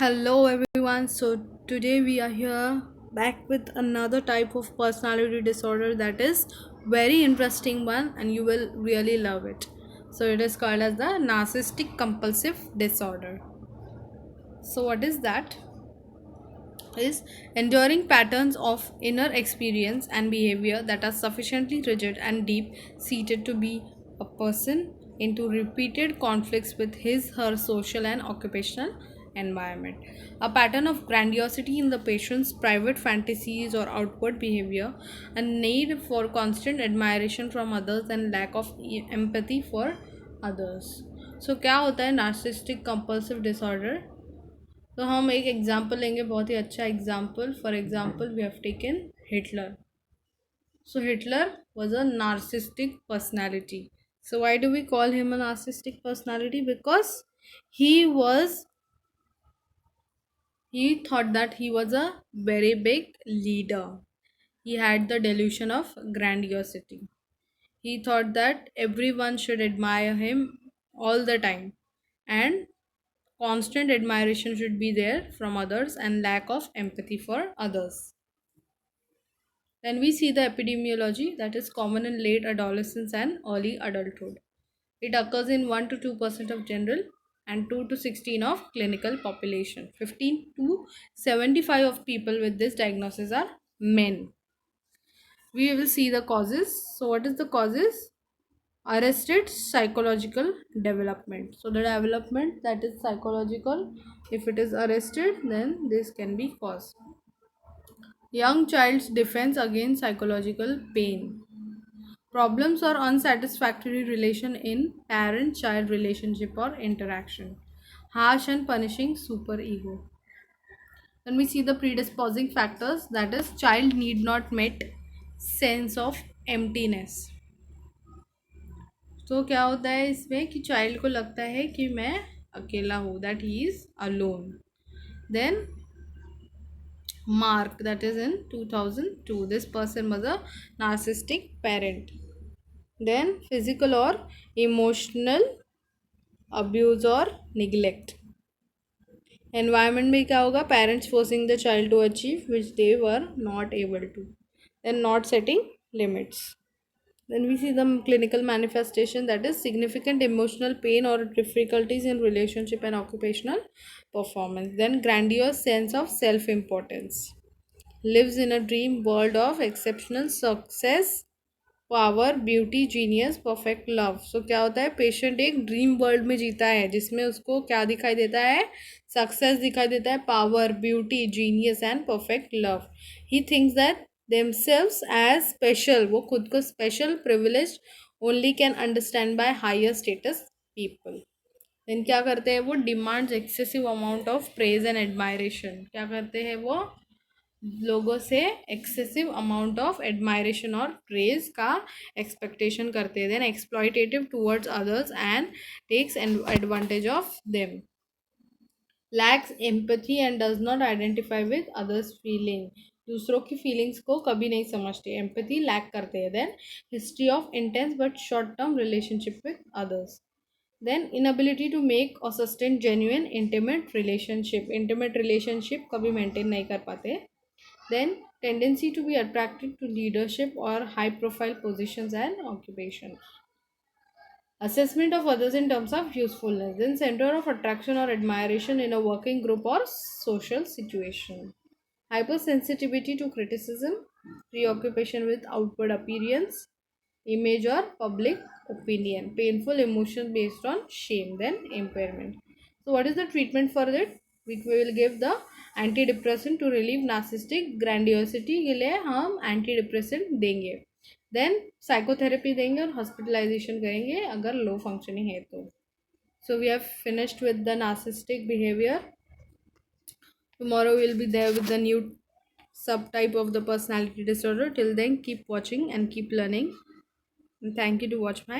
Hello everyone. So today we are here back with another type of personality disorder that is very interesting one and you will really love it. So it is called as the narcissistic compulsive disorder. So what is that? Is enduring patterns of inner experience and behavior that are sufficiently rigid and deep seated to be a person into repeated conflicts with his her social and occupational environment. A pattern of grandiosity in the patient's private fantasies or outward behavior, a need for constant admiration from others and lack of empathy for others. So क्या होता है narcissistic compulsive disorder? तो हम एक example लेंगे, बहुत ही अच्छा example. For example we have taken Hitler. So Hitler was a narcissistic personality. So why do we call him a narcissistic personality? Because he was he thought that he was a very big leader. He had the delusion of grandiosity. He thought that everyone should admire him all the time, and constant admiration should be there from others and lack of empathy for others. Then we see the epidemiology that is common in late adolescence and early adulthood. It occurs in 1 to 2% of general and 2 to 16 of clinical population. 15 to 75 of people with this diagnosis are men. We will see the causes. So what is the causes? Arrested psychological development. So the development that is psychological, if it is arrested, then this can be caused. Young child's defense against psychological pain. Problems or unsatisfactory relation in parent-child relationship or interaction. Harsh and punishing superego. Then we see the predisposing factors, that is child need not met sense of emptiness. तो क्या होता है इसमें कि child को लगता है कि मैं अकेला हूँ, that he is alone. Then Mark, that is in 2002, this person was a narcissistic parent. Then physical or emotional abuse or neglect. Environment में क्या होगा? Parents forcing the child to achieve which they were not able to. Then not setting limits. Then we see the clinical manifestation, that is significant emotional pain or difficulties in relationship and occupational performance. Then grandiose sense of self-importance. Lives in a dream world of exceptional success, power, beauty, genius, perfect love. So क्या होता है, patient एक dream world में जीता है जिसमें उसको क्या दिखाई देता है? सक्सेस दिखाई देता है, power, beauty, genius and perfect love. He thinks that themselves as special. वो खुद को special, privilege only can understand by higher status people. Then क्या करते हैं वो? Demands excessive amount of praise and admiration. क्या करते हैं वो? लोगों से एक्सेसिव अमाउंट ऑफ एडमायरेशन और प्रेज का एक्सपेक्टेशन करते हैं. Then exploitative towards others and takes advantage of them. Lacks empathy and does not identify with others feeling. दूसरों की फीलिंग्स को कभी नहीं समझते, एम्पैथी लैक करते हैं. Then history of intense but short term relationship with others. Then inability to make or sustain genuine intimate relationship कभी maintain नहीं कर पाते. Then tendency to be attracted to leadership or high profile positions and occupations. Assessment of others in terms of usefulness. Then center of attraction or admiration in a working group or social situation. Hypersensitivity to criticism, preoccupation with outward appearance, image or public opinion, painful emotion based on shame. Then impairment. So what is the treatment for it? We will give the antidepressant to relieve narcissistic grandiosity के लिए हम antidepressant देंगे. Then psychotherapy देंगे और hospitalisation करेंगे अगर लो functioning है तो. So we have finished with the narcissistic behaviour. Tomorrow we will be there with the new subtype of the personality disorder. Till then, keep watching and keep learning. And thank you to watch my